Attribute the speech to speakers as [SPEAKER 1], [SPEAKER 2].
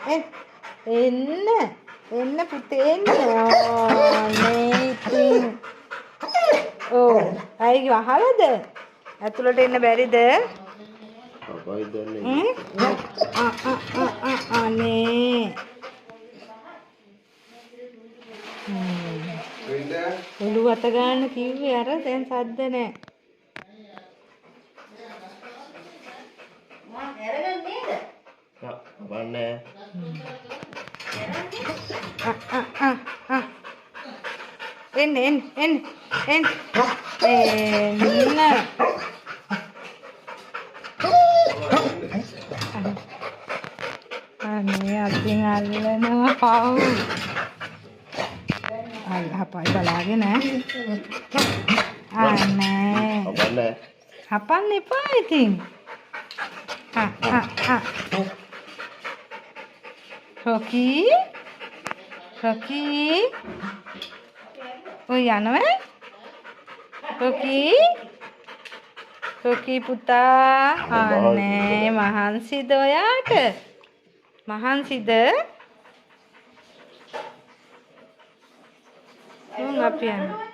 [SPEAKER 1] Hey. එන්න පුතේ එන්න. නේ ඉතින්. ඔව්. අයියෝ අහලද? ඇතුළට එන්න බැරිද?
[SPEAKER 2] අපයි දන්නේ.
[SPEAKER 1] අනේ. ඔළුව අත ගන්න කිව්වේ අර දැන් සද්ද නැහැ. මම අරගෙන නේද?
[SPEAKER 2] බන්නේ.
[SPEAKER 1] එන්න. අනේ අතින් අල්ලනවා. හපයි බලාගෙන අනේ හපන්න එපා ඉතින්. රොකී ඔය යනවා රොකී පුතා. අනේ මහන්සිද ඔයාට? මහන්සිද? අපි යනවා.